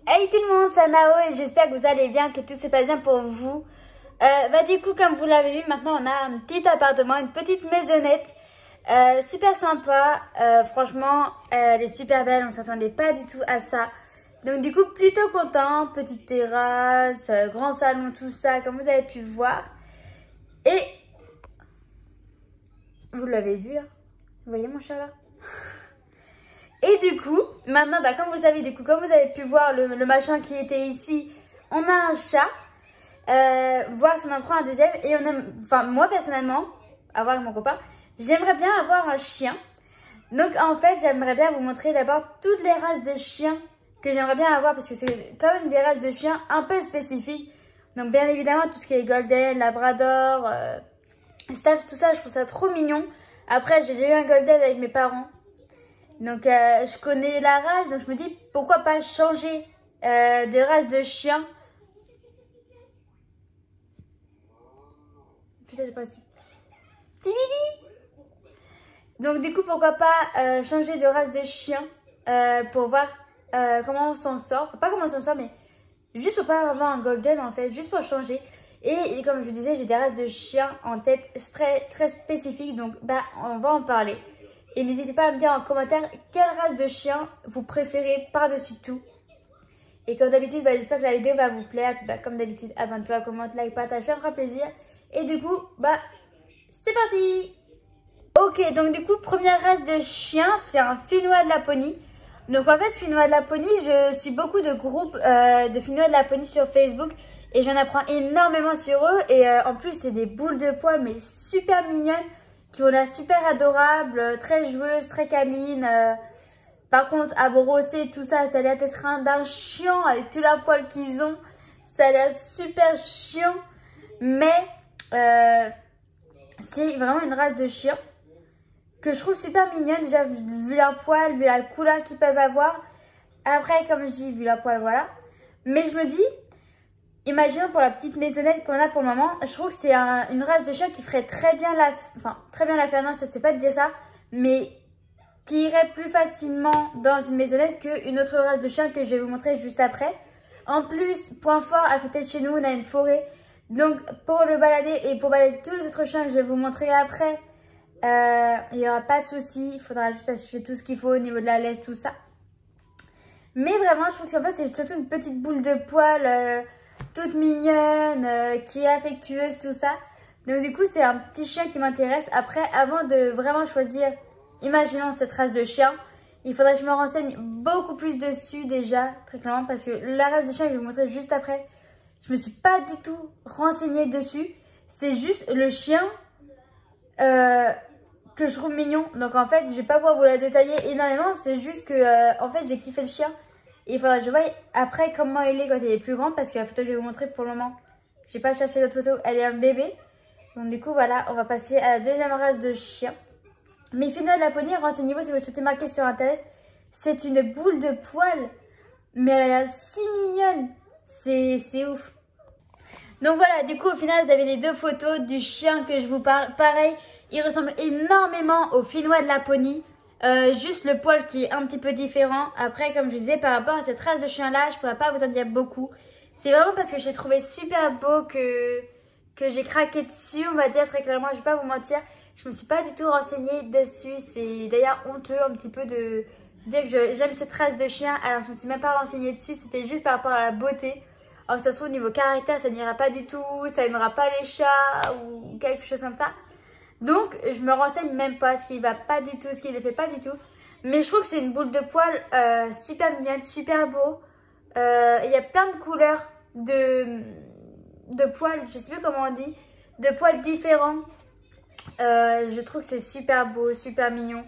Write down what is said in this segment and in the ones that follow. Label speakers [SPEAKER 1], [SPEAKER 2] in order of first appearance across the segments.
[SPEAKER 1] Hey tout le monde, c'est Nao et j'espère que vous allez bien, que tout se passe bien pour vous. Du coup, comme vous l'avez vu, maintenant on a un petit appartement, une petite maisonnette. Super sympa, franchement, elle est super belle, on ne s'attendait pas du tout à ça. Donc du coup, plutôt content, petite terrasse, grand salon, tout ça, comme vous avez pu voir. Et, vous l'avez vu là? Vous voyez mon chat là? Et du coup, maintenant, comme vous le savez, comme vous avez pu voir le machin qui était ici, on a un chat. Voir si on en prend un deuxième. Et on aime, moi personnellement, avoir avec mon copain, j'aimerais bien avoir un chien. Donc en fait, j'aimerais bien vous montrer d'abord toutes les races de chiens que j'aimerais bien avoir, parce que c'est quand même des races de chiens un peu spécifiques. Donc bien évidemment, tout ce qui est golden, labrador, staff, tout ça, je trouve ça trop mignon. Après, j'ai déjà eu un golden avec mes parents. Donc je connais la race, donc je me dis pourquoi pas changer de race de chien. Putain, j'ai pas aussi. Petit bibi. Donc du coup pourquoi pas changer de race de chien pour voir comment on s'en sort. Enfin, pas comment on s'en sort, mais juste pour pas avoir un golden en fait, juste pour changer. Et comme je vous disais, j'ai des races de chiens en tête très spécifiques, donc on va en parler. Et n'hésitez pas à me dire en commentaire quelle race de chien vous préférez par-dessus tout. Et comme d'habitude, j'espère que la vidéo va vous plaire. Comme d'habitude, abonne-toi, commente, like, partage, ça me fera plaisir. Et du coup, c'est parti! Ok, donc du coup, première race de chien, c'est un Finnois de Laponie. Donc en fait, Finnois de Laponie, je suis beaucoup de groupes de Finnois de Laponie sur Facebook. Et j'en apprends énormément sur eux. Et en plus, c'est des boules de poils, mais super mignonnes. Qui ont l'air super adorables, très joueuses, très câlines. Par contre, à brosser, tout ça, ça a l'air d'être d'un chiant avec tout la poil qu'ils ont. Ça a l'air super chiant. Mais c'est vraiment une race de chien que je trouve super mignonne. Déjà, vu leur poil, vu la couleur qu'ils peuvent avoir. Après, comme je dis, vu leur poil, voilà. Mais je me dis, imaginons pour la petite maisonnette qu'on a pour le moment, je trouve que c'est une race de chien qui ferait très bien l'affaire, non, ça c'est pas de dire ça, mais qui irait plus facilement dans une maisonnette qu'une autre race de chien que je vais vous montrer juste après. En plus, point fort, à côté de chez nous, on a une forêt. Donc pour le balader et pour balader tous les autres chiens que je vais vous montrer après, il n'y aura pas de souci. Il faudra juste acheter tout ce qu'il faut au niveau de la laisse, tout ça. Mais vraiment, je trouve que en fait, c'est surtout une petite boule de poil toute mignonne, qui est affectueuse, tout ça. Donc du coup, c'est un petit chien qui m'intéresse. Après, avant de vraiment choisir, imaginons cette race de chien, il faudrait que je me renseigne beaucoup plus dessus déjà, très clairement, parce que la race de chien que je vais vous montrer juste après, je me suis pas du tout renseignée dessus. C'est juste le chien que je trouve mignon. Donc en fait, je vais pas pouvoir vous la détailler énormément. C'est juste que en fait, j'ai kiffé le chien. Et il faudra que je voie après comment il est quand il est plus grand, parce que la photo que je vais vous montrer pour le moment, j'ai pas cherché d'autres photos, elle est un bébé. Donc du coup voilà, on va passer à la deuxième race de chien. Mais Finnois de Laponie, renseignez-vous si vous souhaitez marquer sur internet. C'est une boule de poils, mais elle a l'air si mignonne, c'est ouf. Donc voilà, du coup au final vous avez les deux photos du chien que je vous parle. Pareil, il ressemble énormément au Finnois de Laponie. Juste le poil qui est un petit peu différent. Après, comme je disais, par rapport à cette race de chien là, je pourrais pas vous en dire beaucoup. C'est vraiment parce que j'ai trouvé super beau que j'ai craqué dessus, on va dire très clairement. Je vais pas vous mentir, je me suis pas du tout renseignée dessus. C'est d'ailleurs honteux un petit peu de dire que j'aime cette race de chien alors je me suis même pas renseignée dessus. C'était juste par rapport à la beauté. Alors ça se trouve au niveau caractère ça n'ira pas du tout, ça aimera pas les chats ou quelque chose comme ça. Donc, je me renseigne même pas, ce qu'il va pas du tout, ce qu'il ne fait pas du tout. Mais je trouve que c'est une boule de poil super mignonne, super beau. Il y a plein de couleurs de poils, je sais plus comment on dit, de poils différents. Je trouve que c'est super beau, super mignon.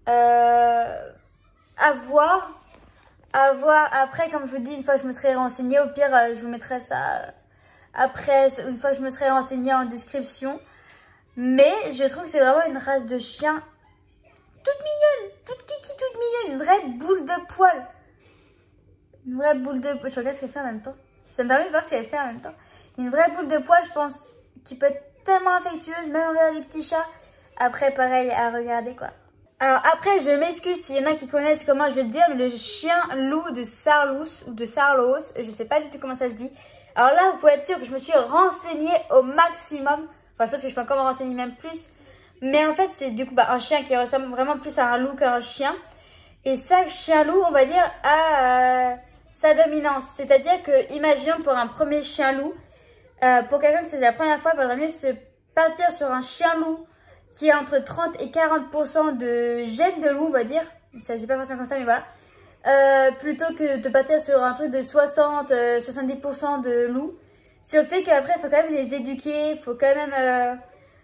[SPEAKER 1] À voir. Après, comme je vous dis, une fois que je me serai renseignée, au pire, je vous mettrai ça après, une fois que je me serai renseignée en description. Mais je trouve que c'est vraiment une race de chien toute mignonne, toute kiki, toute mignonne, une vraie boule de poil. Une vraie boule de poil. Je regarde ce qu'elle fait en même temps. Ça me permet de voir ce qu'elle fait en même temps. Une vraie boule de poil, je pense, qui peut être tellement affectueuse, même envers les petits chats. Après, pareil, à regarder quoi. Alors après, je m'excuse s'il y en a qui connaissent comment je vais le dire, mais le chien loup de Sarloos ou de Sarlos, je sais pas du tout comment ça se dit. Alors là, vous pouvez être sûr que je me suis renseignée au maximum. Enfin, je pense que je peux encore me renseigner même plus. Mais en fait, c'est du coup un chien qui ressemble vraiment plus à un loup qu'à un chien. Et chaque chien loup, on va dire, a sa dominance. C'est-à-dire que, imaginons pour un premier chien loup, pour quelqu'un que c'est la première fois, il vaudrait mieux se partir sur un chien loup qui a entre 30 et 40% de gènes de loup, on va dire. Ça, c'est pas forcément comme ça, mais voilà. Plutôt que de partir sur un truc de 60-70% de loup. Sur le fait qu'après, il faut quand même les éduquer, il faut quand même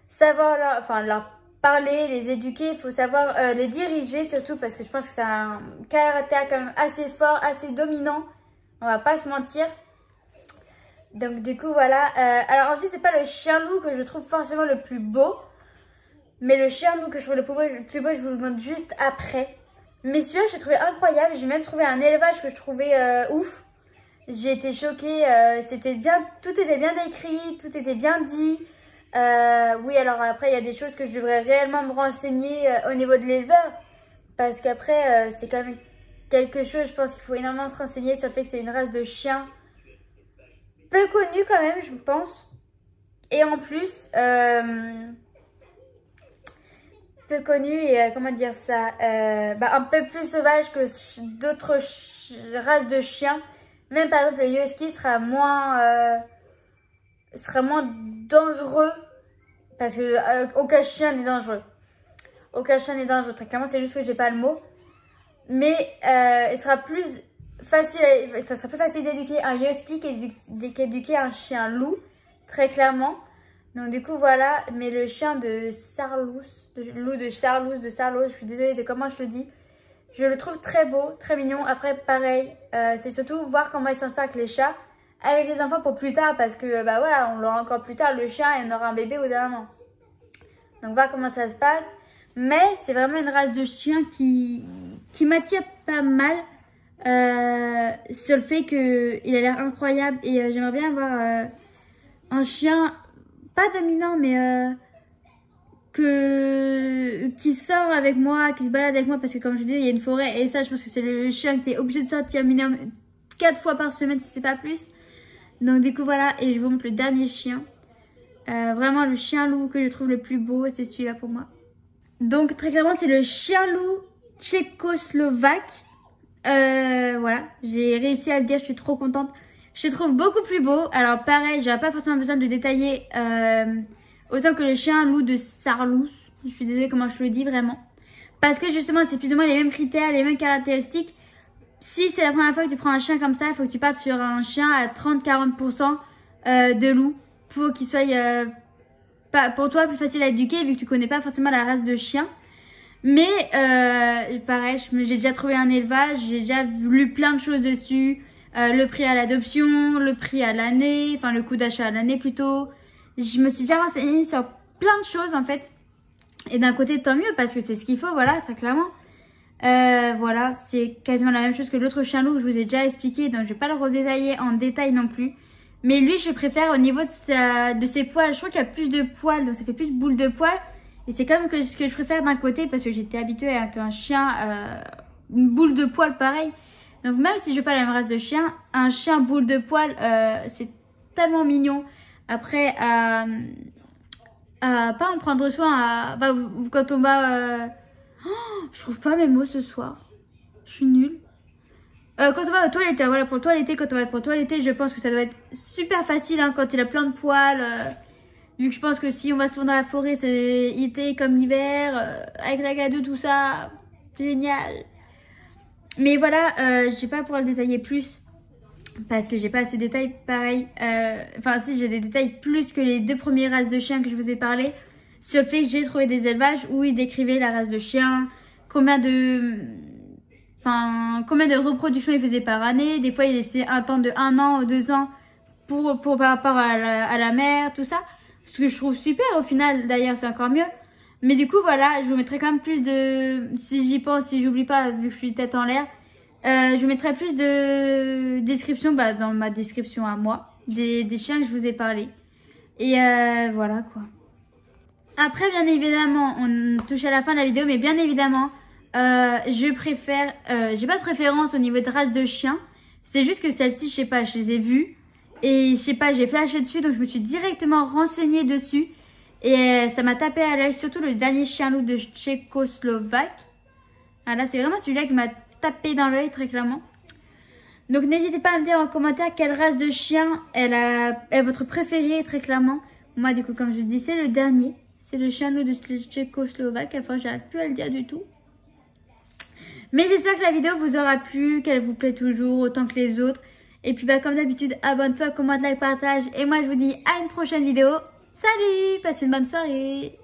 [SPEAKER 1] savoir leur parler, les éduquer, il faut savoir les diriger surtout parce que je pense que c'est un caractère quand même assez fort, assez dominant. On va pas se mentir. Donc du coup, voilà. Alors ensuite, c'est pas le chien loup que je trouve forcément le plus beau. Mais le chien loup que je trouve le plus beau, je vous le montre juste après. Mais celui-là, j'ai trouvé incroyable. J'ai même trouvé un élevage que je trouvais ouf. J'ai été choquée. C'était bien, tout était bien décrit, tout était bien dit. Oui, alors après, il y a des choses que je devrais réellement me renseigner au niveau de l'éleveur. Parce qu'après, c'est quand même quelque chose, je pense qu'il faut énormément se renseigner sur le fait que c'est une race de chien peu connue quand même, je pense. Et en plus, peu connu et comment dire ça, un peu plus sauvage que d'autres races de chiens. Même par exemple le husky sera moins dangereux parce que aucun chien n'est dangereux. Aucun chien n'est dangereux. Très clairement, c'est juste que j'ai pas le mot. Mais il sera plus facile, ça sera plus facile d'éduquer un husky qu'éduquer un chien loup, très clairement. Donc du coup voilà, mais le chien de Sarloos, loup de Sarloos, je suis désolée de comment je le dis. Je le trouve très beau, très mignon. Après pareil, c'est surtout voir comment il s'en sort avec les chats, avec les enfants pour plus tard. Parce que bah voilà, on l'aura encore plus tard le chien et on aura un bébé au d'un moment. Donc voir comment ça se passe. Mais c'est vraiment une race de chien qui m'attire pas mal. Sur le fait qu'il a l'air incroyable. Et j'aimerais bien avoir un chien... pas dominant, mais qui sort avec moi, qui se balade avec moi, parce que comme je dis, il y a une forêt, et ça, je pense que c'est le chien que tu es obligé de sortir minimum 4 fois par semaine, si c'est pas plus. Donc du coup, voilà, et je vous montre le dernier chien. Vraiment, le chien loup que je trouve le plus beau, c'est celui-là pour moi. Donc, très clairement, c'est le chien loup tchécoslovaque. Voilà, j'ai réussi à le dire, je suis trop contente. Je le trouve beaucoup plus beau. Alors pareil, j'aurais pas forcément besoin de le détailler autant que le chien loup de Sarloos. Je suis désolée comment je le dis vraiment. Parce que justement, c'est plus ou moins les mêmes critères, les mêmes caractéristiques. Si c'est la première fois que tu prends un chien comme ça, il faut que tu partes sur un chien à 30-40% de loup. Pour qu'il soit, pour toi, plus facile à éduquer vu que tu connais pas forcément la race de chien. Mais pareil, j'ai déjà trouvé un élevage, j'ai déjà lu plein de choses dessus. Le prix à l'adoption, le prix à l'année, enfin le coût d'achat à l'année plutôt. Je me suis déjà renseignée sur plein de choses en fait. Et d'un côté tant mieux parce que c'est ce qu'il faut, voilà, très clairement. Voilà, c'est quasiment la même chose que l'autre chien loup que je vous ai déjà expliqué. Donc je vais pas le redétailler en détail non plus. Mais lui je préfère au niveau de ses poils. Je trouve qu'il y a plus de poils, donc ça fait plus boule de poils. Et c'est quand même ce que je préfère d'un côté parce que j'étais habituée avec un chien, une boule de poils pareil. Donc même si je veux pas la même race de chien, un chien boule de poils, c'est tellement mignon. Après, pas en prendre soin, quand on va... je trouve pas mes mots ce soir. Je suis nulle. Quand on va au toiletter, voilà, pour le toiletter, quand on va pour le toiletter, je pense que ça doit être super facile hein, quand il a plein de poils. Vu que je pense que si on va se tourner dans la forêt, c'est été comme l'hiver, avec la gadoue, tout ça, génial. Mais voilà, je vais pas pouvoir le détailler plus parce que j'ai pas assez de détails pareil. Enfin si, j'ai des détails plus que les 2 premières races de chiens que je vous ai parlé. Sur le fait que j'ai trouvé des élevages où ils décrivaient la race de chien, combien de reproductions ils faisaient par année. Des fois ils laissaient un temps de 1 an ou 2 ans pour par rapport à la mère, tout ça. Ce que je trouve super au final, d'ailleurs c'est encore mieux. Mais du coup voilà, je vous mettrai quand même plus de... Si j'y pense, si j'oublie pas, vu que je suis tête en l'air. Je vous mettrai plus de description dans ma description à moi. Des chiens que je vous ai parlé. Et voilà quoi. Après, bien évidemment, on touche à la fin de la vidéo, mais bien évidemment, je préfère... j'ai pas de préférence au niveau de race de chien. C'est juste que celle-ci, je sais pas, je les ai vues. Et je sais pas, j'ai flashé dessus, donc je me suis directement renseignée dessus. Et ça m'a tapé à l'œil, surtout le dernier chien loup de Tchécoslovaque. Ah là, c'est vraiment celui-là qui m'a tapé dans l'œil, très clairement. Donc n'hésitez pas à me dire en commentaire quelle race de chien est votre préférée, très clairement. Moi, du coup, comme je vous dis, c'est le dernier. C'est le chien loup de Tchécoslovaque. Enfin, j'arrive plus à le dire du tout. Mais j'espère que la vidéo vous aura plu, qu'elle vous plaît toujours autant que les autres. Et puis, bah, comme d'habitude, abonne-toi, commente, like, partage. Et moi, je vous dis à une prochaine vidéo. Salut, passez une bonne soirée.